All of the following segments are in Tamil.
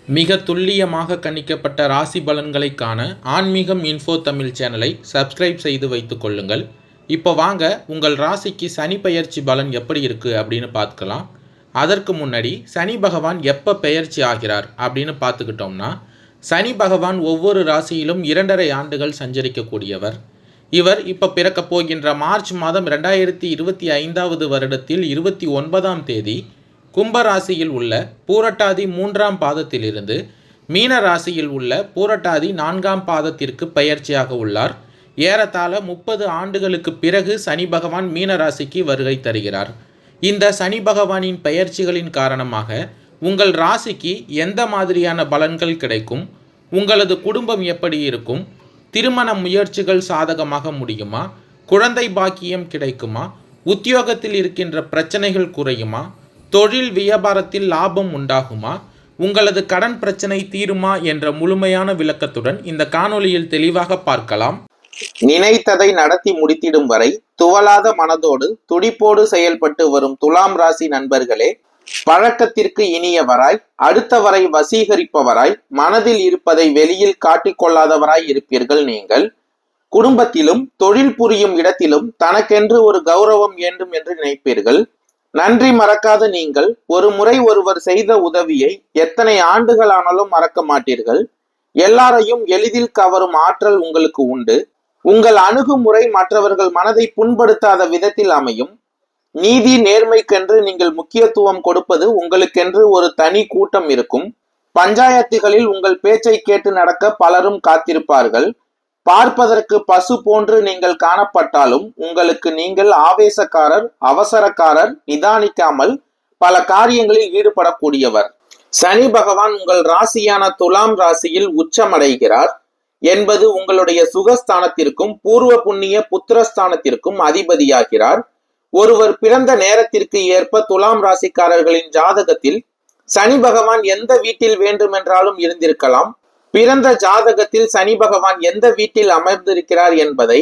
மிக துல்லியமாக கணிக்கப்பட்ட ராசி பலன்களை காண ஆன்மீகம் இன்ஃபோ தமிழ் சேனலை சப்ஸ்கிரைப் செய்து வைத்துக் கொள்ளுங்கள். இப்போ வாங்க உங்கள் ராசிக்கு சனி பெயர்ச்சி பலன் எப்படி இருக்குது அப்படின்னு பார்த்துக்கலாம். அதற்கு முன்னாடி சனி பகவான் எப்போ பெயர்ச்சி ஆகிறார் அப்படின்னு பார்த்துக்கிட்டோம்னா, சனி பகவான் ஒவ்வொரு ராசியிலும் 2.5 ஆண்டுகள் சஞ்சரிக்கக்கூடியவர். இவர் இப்போ பிறக்கப் போகின்ற மார்ச் மாதம் 2025 வருடத்தில் 29ஆம் தேதி கும்பராசியில் உள்ள பூரட்டாதி 3ஆம் பாதத்திலிருந்து மீன ராசியில் உள்ள பூரட்டாதி 4ஆம் பாதத்திற்கு பெயர்ச்சியாக உள்ளார். ஏறத்தாழ 30 ஆண்டுகளுக்கு பிறகு சனி பகவான் மீன ராசிக்கு வருகை தருகிறார். இந்த சனி பகவானின் பெயர்ச்சிகளின் காரணமாக உங்கள் ராசிக்கு எந்த மாதிரியான பலன்கள் கிடைக்கும், உங்களது குடும்பம் எப்படி இருக்கும், திருமண முயற்சிகள் சாதகமாக முடியுமா, குழந்தை பாக்கியம் கிடைக்குமா, உத்தியோகத்தில் இருக்கின்ற பிரச்சனைகள் குறையுமா, தொழில் வியாபாரத்தில் லாபம் உண்டாகுமா, உங்களது கடன் பிரச்சனை தீருமா என்ற முழுமையான விளக்கத்துடன் இந்த காணொளியில் தெளிவாக பார்க்கலாம். நினைத்ததை நடத்தி முடித்திடும் வரை துவளாத மனதோடு துடிப்போடு செயல்பட்டு வரும் துலாம் ராசி நண்பர்களே, பழக்கத்திற்கு இனியவராய், அடுத்தவரை வசீகரிப்பவராய், மனதில் இருப்பதை வெளியில் காட்டிக்கொள்ளாதவராய் இருப்பீர்கள். நீங்கள் குடும்பத்திலும் தொழில் புரியும் இடத்திலும் தனக்கென்று ஒரு கௌரவம் வேண்டும் என்று நினைப்பீர்கள். நன்றி மறக்காத நீங்கள் ஒரு முறை ஒருவர் செய்த உதவியை எத்தனை ஆண்டுகள் ஆனாலும் மறக்க மாட்டீர்கள். எல்லாரையும் எளிதில் கவரும் ஆற்றல் உங்களுக்கு உண்டு. உங்கள் அணுகுமுறை மற்றவர்கள் மனதை புண்படுத்தாத விதத்தில் அமையும். நீதி நேர்மைக்கென்று நீங்கள் முக்கியத்துவம் கொடுப்பது உங்களுக்கென்று ஒரு தனி கூட்டம் இருக்கும். பஞ்சாயத்துகளில் உங்கள் பேச்சை கேட்டு நடக்க பலரும் காத்திருப்பார்கள். பார்ப்பதற்கு பசு போன்று நீங்கள் காணப்பட்டாலும் உங்களுக்கு நீங்கள் ஆவேசக்காரர், அவசரக்காரர், நிதானிக்காமல் பல காரியங்களில் ஈடுபடக்கூடியவர். சனி பகவான் உங்கள் ராசியான துலாம் ராசியில் உச்சமடைகிறார் என்பது உங்களுடைய சுகஸ்தானத்திற்கும் பூர்வ புண்ணிய புத்திரஸ்தானத்திற்கும் அதிபதியாகிறார். ஒருவர் பிறந்த நேரத்திற்கு ஏற்ப துலாம் ராசிக்காரர்களின் ஜாதகத்தில் சனி பகவான் எந்த வீட்டில் வேண்டுமென்றாலும் இருந்திருக்கலாம். பிறந்த ஜாதகத்தில் சனி பகவான் எந்த வீட்டில் அமர்ந்திருக்கிறார் என்பதை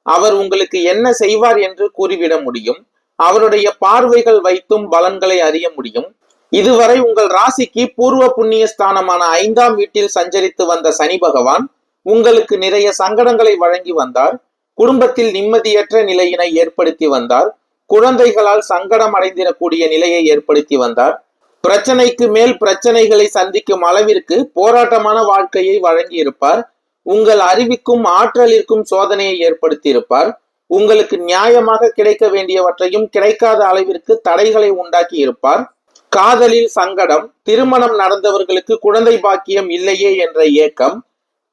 அவர் உங்களுக்கு என்ன செய்வார் என்று கூறிவிட முடியும். அவருடைய பார்வைகள் வைத்தும் பலன்களை அறிய முடியும். இதுவரை உங்கள் ராசிக்கு பூர்வ புண்ணிய ஸ்தானமான 5ஆம் வீட்டில் சஞ்சரித்து வந்த சனி பகவான் உங்களுக்கு நிறைய சங்கடங்களை வழங்கி வந்தார். குடும்பத்தில் நிம்மதியற்ற நிலையினை ஏற்படுத்தி வந்தார். குழந்தைகளால் சங்கடம் அடைந்திடக்கூடிய நிலையை ஏற்படுத்தி வந்தார். பிரச்சனைக்கு மேல் பிரச்சனைகளை சந்திக்கும் அளவிற்கு போராட்டமான வாழ்க்கையை வழங்கி இருப்பார். உங்கள் அறிவுக்கும் ஆற்றலிற்கும் சோதனையை ஏற்படுத்தி இருப்பார். உங்களுக்கு நியாயமாக கிடைக்க வேண்டியவற்றையும் கிடைக்காத அளவிற்கு தடைகளை உண்டாக்கி இருப்பார். காதலில் சங்கடம், திருமணம் நடந்தவர்களுக்கு குழந்தை பாக்கியம் இல்லையே என்ற ஏக்கம்,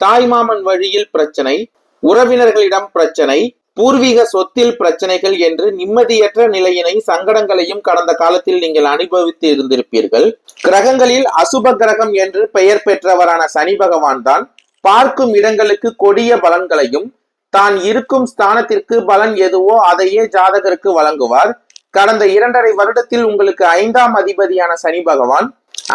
தாய்மாமன் வழியில் பிரச்சனை, உறவினர்களிடம் பிரச்சனை, பூர்வீக சொத்தில் பிரச்சனைகள் என்று நிம்மதியற்ற நிலையினை சங்கடங்களையும் கடந்த காலத்தில் நீங்கள் அனுபவித்து இருந்திருப்பீர்கள். கிரகங்களில் அசுப கிரகம் என்று பெயர் பெற்றவரான சனி பகவான் தான் பார்க்கும் இடங்களுக்கு கொடிய பலன்களையும் தான் இருக்கும் ஸ்தானத்திற்கு பலன் எதுவோ அதையே ஜாதகருக்கு வழங்குவார். கடந்த 2.5 வருடத்தில் உங்களுக்கு 5ஆம் அதிபதியான சனி பகவான்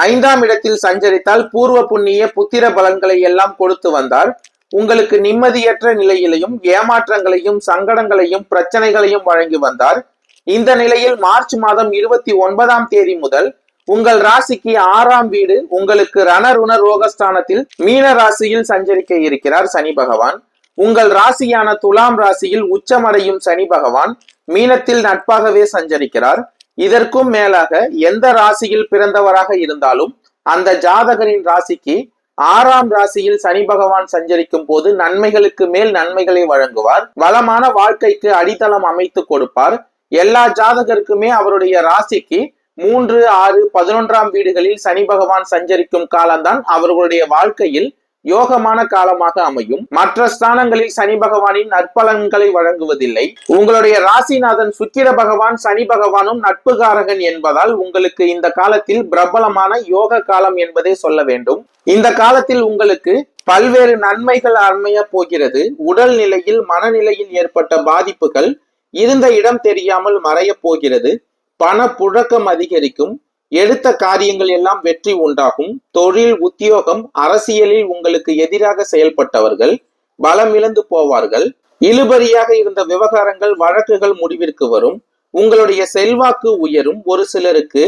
5ஆம் இடத்தில் சஞ்சரித்தால் பூர்வ புண்ணிய புத்திர பலன்களை எல்லாம் கொடுத்து வந்தார். உங்களுக்கு நிம்மதியற்ற நிலையிலையும் ஏமாற்றங்களையும் சங்கடங்களையும் பிரச்சனைகளையும் வழங்கி வந்தார். இந்த நிலையில் மார்ச் மாதம் 29ஆம் தேதி முதல் உங்கள் ராசிக்கு 6ஆம் வீடு உங்களுக்கு ரணருண ரோகஸ்தானத்தில் மீன ராசியில் சஞ்சரிக்க இருக்கிறார் சனி பகவான். உங்கள் ராசியான துலாம் ராசியில் உச்சமடையும் சனி பகவான் மீனத்தில் நட்பாகவே சஞ்சரிக்கிறார். இதற்கும் மேலாக எந்த ராசியில் பிறந்தவராக இருந்தாலும் அந்த ஜாதகரின் ராசிக்கு 6ஆம் ராசியில் சனி பகவான் சஞ்சரிக்கும் போது நன்மைகளுக்கு மேல் நன்மைகளை வழங்குவார். வளமான வாழ்க்கைக்கு அடித்தளம் அமைத்து கொடுப்பார். எல்லா ஜாதகருக்குமே அவருடைய ராசிக்கு 3, 6, 11ஆம் வீடுகளில் சனி பகவான் சஞ்சரிக்கும் காலம்தான் அவர்களுடைய வாழ்க்கையில் யோகமான காலமாக அமையும். மற்ற ஸ்தானங்களில் சனி பகவானின் நற்பலன்களை வழங்குவதில்லை. உங்களுடைய ராசிநாதன் சுக்கிர பகவான் சனி பகவானும் நட்புகாரகன் என்பதால் உங்களுக்கு இந்த காலத்தில் பிரபலமான யோக காலம் என்பதை சொல்ல வேண்டும். இந்த காலத்தில் உங்களுக்கு பல்வேறு நன்மைகள் அமைய போகிறது. உடல் நிலையில் மனநிலையில் ஏற்பட்ட பாதிப்புகள் இருந்த இடம் தெரியாமல் மறைய போகிறது. பண புழக்கம் அதிகரிக்கும். எடுத்த காரியங்கள் எல்லாம் வெற்றி உண்டாகும். தொழில், உத்தியோகம், அரசியலில் உங்களுக்கு எதிராக செயல்பட்டவர்கள் பலமிழந்து போவார்கள். இழுபறியாக இருந்த விவகாரங்கள், வழக்குகள் முடிவிற்கு வரும். உங்களுடைய செல்வாக்கு உயரும். ஒரு சிலருக்கு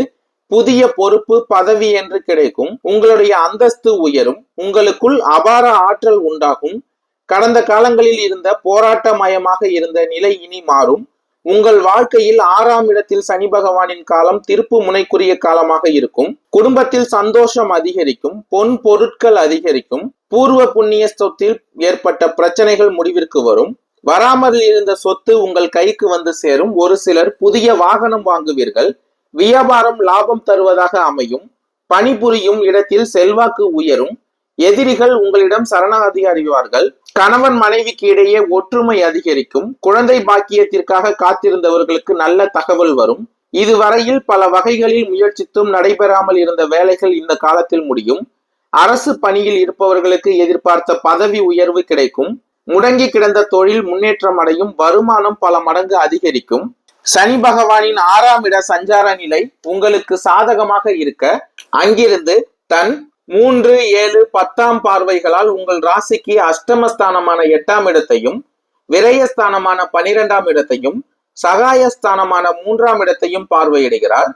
புதிய பொறுப்பு பதவி என்று கிடைக்கும். உங்களுடைய அந்தஸ்து உயரும். உங்களுக்குள் அபார ஆற்றல் உண்டாகும். கடந்த காலங்களில் இருந்த போராட்டமயமாக இருந்த நிலை இனி மாறும். உங்கள் வாழ்க்கையில் 6ஆம் இடத்தில் சனி பகவானின் காலம் திருப்பு முனைக்குரிய காலமாக இருக்கும். குடும்பத்தில் சந்தோஷம் அதிகரிக்கும். பொன் பொருட்கள் அதிகரிக்கும். பூர்வ புண்ணிய சொத்தில் ஏற்பட்ட பிரச்சனைகள் முடிவிற்கு வரும். வராமல் இருந்த சொத்து உங்கள் கைக்கு வந்து சேரும். ஒரு சிலர் புதிய வாகனம் வாங்குவீர்கள். வியாபாரம் லாபம் தருவதாக அமையும். பணிபுரியும் இடத்தில் செல்வாக்கு உயரும். எதிரிகள் உங்களிடம் சரணாகதி அடைவார்கள். கணவன் மனைவிக்கு இடையே ஒற்றுமை அதிகரிக்கும். குழந்தை பாக்கியத்திற்காக காத்திருந்தவர்களுக்கு நல்ல தகவல் வரும். இதுவரையில் பல வகைகளில் முயற்சித்தும் நடைபெறாமல் இருந்த வேலைகள் இந்த காலத்தில் முடியும். அரசு பணியில் இருப்பவர்களுக்கு எதிர்பார்த்த பதவி உயர்வு கிடைக்கும். முடங்கி கிடந்த தொழில் முன்னேற்றம் அடையும். வருமானம் பல மடங்கு அதிகரிக்கும். சனி பகவானின் 6ஆம் இட சஞ்சார நிலை உங்களுக்கு சாதகமாக இருக்க அங்கிருந்து தன் 3, 7, 10ஆம் பார்வைகளால் உங்கள் ராசிக்கு அஷ்டமஸ்தானமான 8ஆம் இடத்தையும், விரயஸ்தானமான 12ஆம் இடத்தையும், சகாயஸ்தானமான 3ஆம் இடத்தையும் பார்வையிடுகிறார்.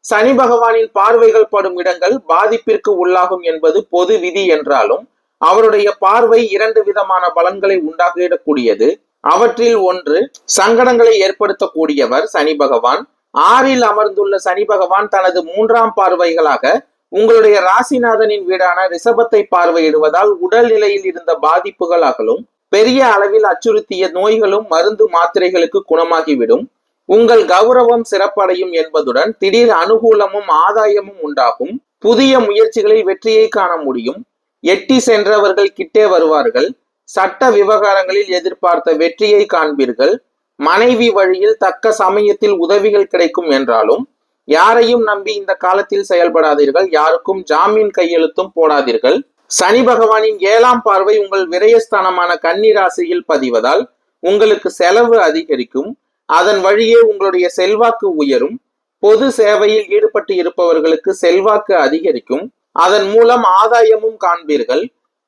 சனி பகவானின் பார்வைகள் படும் இடங்கள் பாதிப்பிற்கு உள்ளாகும் என்பது பொது விதி என்றாலும் அவருடைய பார்வை 2 விதமான பலன்களை உண்டாக்கிடக்கூடியது. அவற்றில் ஒன்று சங்கடங்களை ஏற்படுத்தக்கூடியவர் சனி பகவான். 6ல் அமர்ந்துள்ள சனி பகவான் தனது 3ஆம் பார்வைகளாக உங்களுடைய ராசிநாதனின் வீடான ரிஷபத்தை பார்வையிடுவதால் உடல் நிலையில் இருந்த பாதிப்புகள் அகலும். பெரிய அளவில் அச்சுறுத்திய நோய்களும் மருந்து மாத்திரைகளுக்கு குணமாகிவிடும். உங்கள் கௌரவம் சிறப்படையும் என்பதுடன் திடீர் அனுகூலமும் ஆதாயமும் உண்டாகும். புதிய முயற்சிகளில் வெற்றியை காண முடியும். எட்டி சென்றவர்கள் கிட்டே வருவார்கள். சட்ட விவகாரங்களில் எதிர்பார்த்த வெற்றியை காண்பீர்கள். மனைவி வழியில் தக்க சமயத்தில் உதவிகள் கிடைக்கும் என்றாலும் யாரையும் நம்பி இந்த காலத்தில் செயல்படாதீர்கள். யாருக்கும் ஜாமீன் கையெழுத்தும் போடாதீர்கள். சனி பகவானின் 7ஆம் பார்வை உங்கள் விரயஸ்தானமான கன்னி ராசியில் பதிவதால் உங்களுக்கு செலவு அதிகரிக்கும். அதன் வழியே உங்களுடைய செல்வாக்கு உயரும். பொது சேவையில் ஈடுபட்டு இருப்பவர்களுக்கு செல்வாக்கு அதிகரிக்கும். அதன் மூலம் ஆதாயமும் காண்பீர்கள்.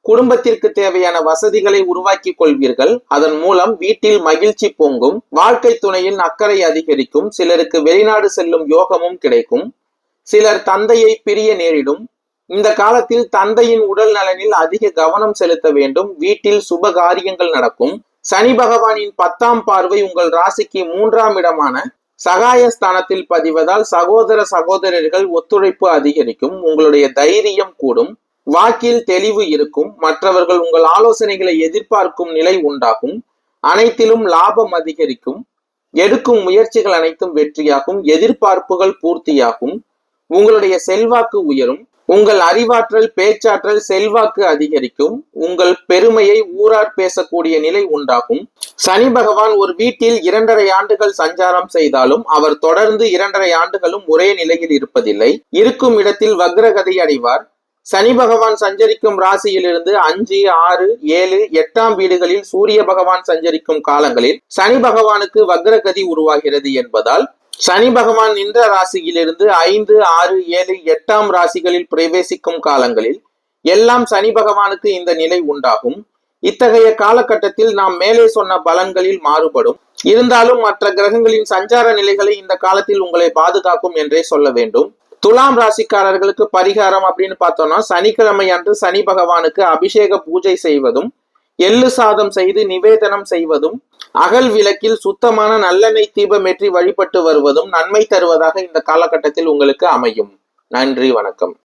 குடும்பத்திற்கு தேவையான வசதிகளை உருவாக்கி கொள்வீர்கள். அதன் மூலம் வீட்டில் மகிழ்ச்சி பொங்கும். வாழ்க்கை துணையின் அக்கறை அதிகரிக்கும். சிலருக்கு வெளிநாடு செல்லும் யோகமும் கிடைக்கும். சிலர் தந்தையை பிரிய நேரிடும். இந்த காலத்தில் தந்தையின் உடல் நலனில் அதிக கவனம் செலுத்த வேண்டும். வீட்டில் சுப காரியங்கள் நடக்கும். சனி பகவானின் 10ஆம் பார்வை உங்கள் ராசிக்கு 3ஆம் இடமான சகாயஸ்தானத்தில் பதிவதால் சகோதர சகோதரர்கள் ஒத்துழைப்பு அதிகரிக்கும். உங்களுடைய தைரியம் கூடும். வாக்கில் தெளிவு இருக்கும். மற்றவர்கள் உங்கள் ஆலோசனைகளை எதிர்பார்க்கும் நிலை உண்டாகும். அனைத்திலும் லாபம் அதிகரிக்கும். எடுக்கும் முயற்சிகள் அனைத்தும் வெற்றியாகும். எதிர்பார்ப்புகள் பூர்த்தியாகும். உங்களுடைய செல்வாக்கு உயரும். உங்கள் அறிவாற்றல் பேச்சாற்றல் செல்வாக்கு அதிகரிக்கும். உங்கள் பெருமையை ஊரார் பேசக்கூடிய நிலை உண்டாகும். சனி பகவான் ஒரு வீட்டில் 2.5 ஆண்டுகள் சஞ்சாரம் செய்தாலும் அவர் தொடர்ந்து 2.5 ஆண்டுகளும் ஒரே நிலையில் இருப்பதில்லை. இருக்கும் இடத்தில் வக்ரகதி அடைவார். சனி பகவான் சஞ்சரிக்கும் ராசியிலிருந்து 5, 6, 7, 8ஆம் வீடுகளில் சூரிய பகவான் சஞ்சரிக்கும் காலங்களில் சனி பகவானுக்கு வக்ரகதி உருவாகிறது என்பதால் சனி பகவான் நின்ற ராசியிலிருந்து 5, 6, 7, 8ஆம் ராசிகளில் பிரவேசிக்கும் காலங்களில் எல்லாம் சனி பகவானுக்கு இந்த நிலை உண்டாகும். இத்தகைய காலகட்டத்தில் நாம் மேலே சொன்ன பலன்களில் மாறுபடும். இருந்தாலும் மற்ற கிரகங்களின் சஞ்சார நிலைகளை இந்த காலத்தில் உங்களை பாதுகாக்கும் என்றே சொல்ல வேண்டும். துலாம் ராசிக்காரர்களுக்கு பரிகாரம் அப்படின்னு பார்த்தோம்னா சனிக்கிழமை அன்று சனி பகவானுக்கு அபிஷேக பூஜை செய்வதும், எள்ளு சாதம் செய்து நிவேதனம் செய்வதும், அகல் விளக்கில் சுத்தமான நல்லெண்ணெய் தீபமேற்றி வழிபட்டு வருவதும் நன்மை தருவதாக இந்த காலகட்டத்தில் உங்களுக்கு அமையும். நன்றி, வணக்கம்.